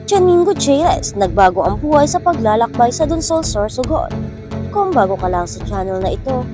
Janine Gutierrez, nagbago ang buhay sa paglalakbay sa Donsol, Sorsogon. Kung bago ka lang sa channel na ito,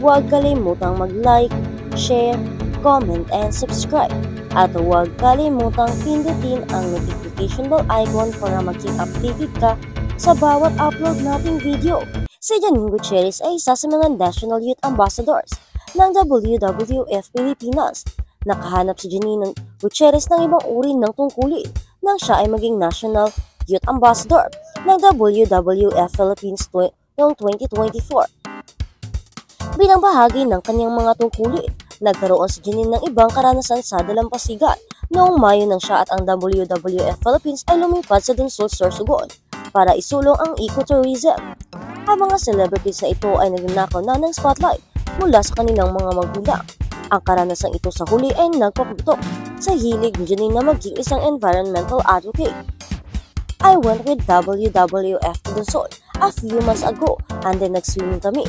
huwag kalimutang mag-like, share, comment, and subscribe. At huwag kalimutang pindutin ang notification bell icon para maging updated ka sa bawat upload nating video. Si Janine Gutierrez ay isa sa mga National Youth Ambassadors ng WWF Pilipinas. Nakahanap si Janine Gutierrez ng ibang uri ng tungkulin nang siya ay maging National Youth Ambassador ng WWF Philippines noong 2024. Bilang bahagi ng kanyang mga tungkulin, nagkaroon si Janine ng ibang karanasan sa dalampasigan noong Mayo nang siya at ang WWF Philippines ay lumipad sa Donsol, Sorsogon para isulong ang ecotourism. Ang mga celebrities na ito ay nagnanakaw na ng spotlight mula sa kanilang mga magulang. Ang karanasang ito sa huli ay nagpaputok sa hilig ni Janine na maging isang environmental advocate. I went with WWF to Donsol a few months ago and then nag-swimming kami.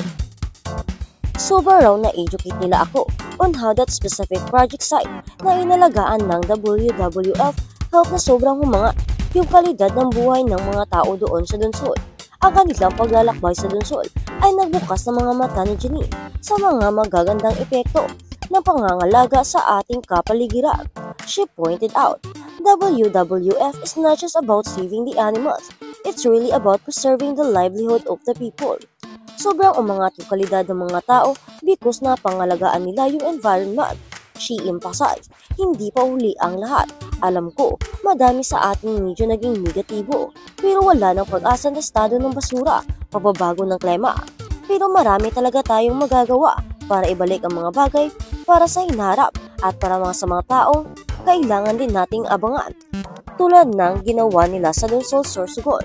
Sobrang raw na-educate nila ako on how that specific project site na inalagaan ng WWF help na sobrang humanga yung kalidad ng buhay ng mga tao doon sa Donsol. Ang kanilang paglalakbay sa Donsol ay nagbukas ng mga mata ni Janine sa mga magagandang epekto ng pangangalaga sa ating kapaligiran. She pointed out, WWF is not just about saving the animals, it's really about preserving the livelihood of the people. Sobrang umangat yung kalidad ng mga tao because na pangalagaan nila yung environment. She emphasized, hindi pa huli ang lahat. Alam ko, madami sa ating medyo naging negatibo, pero wala ng pag-asa na estado ng basura, pababago ng klima. Pero marami talaga tayong magagawa para ibalik ang mga bagay para sa hinarap at para sa mga taong kailangan din nating abangan, tulad ng ginawa nila sa Donsol, Sorsogon.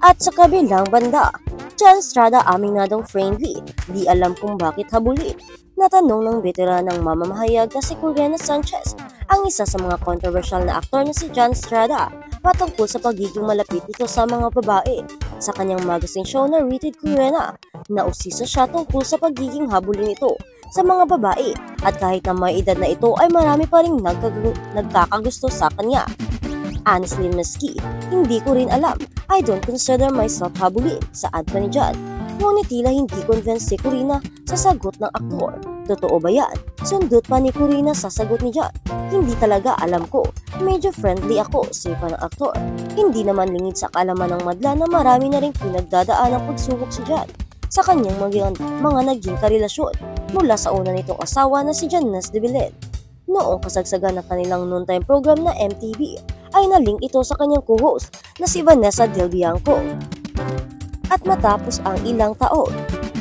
At sa kabilang banda, Jan Estrada aminadong friendly, di alam kung bakit habulin. Natanong ng veteranang mamamahayag na si Corina Sanchez, ang isa sa mga controversial na aktor na si Jan Estrada, patungkol sa pagiging malapit nito sa mga babae. Sa kanyang magazine show na Rated Corina, nausisa siya tungkol sa pagiging habulin ito sa mga babae at kahit na may edad na ito ay marami pa rin nagkakagusto sa kanya. Honestly, Maski, hindi ko rin alam. I don't consider myself habulin, saad pa ni Jan. Ngunit tila hindi convinced si Corina sa sagot ng aktor. Totoo ba yan? Sundot pa ni Corina sa sagot ni Jan. Hindi talaga alam ko. Medyo friendly ako, say pa ng aktor. Hindi naman lingid sa kaalaman ng madla na marami na rin pinagdadaan ang pagsubok si Jan sa kanyang mga naging karelasyon mula sa una nitong asawa na si Janice de Belen. Noong kasagsagan ng kanilang noontime program na MTV, ay nalink ito sa kanyang co-host na si Vanessa Del Bianco. At matapos ang ilang taon,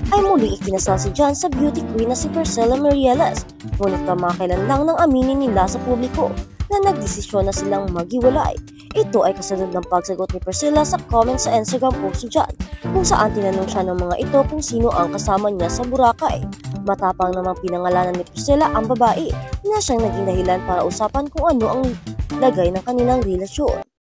ay muling ikinasal si Jan sa beauty queen na si Priscilla Merieles. Ngunit kamakailan lang nang aminin nila sa publiko na nagdesisyon na silang maghiwalay. Ito ay kasunod ng pagsagot ni Priscilla sa comment sa Instagram post ni Jan, kung saan tinanong siya ng mga ito kung sino ang kasama niya sa Boracay. Matapang namang pinangalanan ni Priscilla ang babae na siyang naging dahilan para usapan kung ano ang lagay ng kanilang relasyon.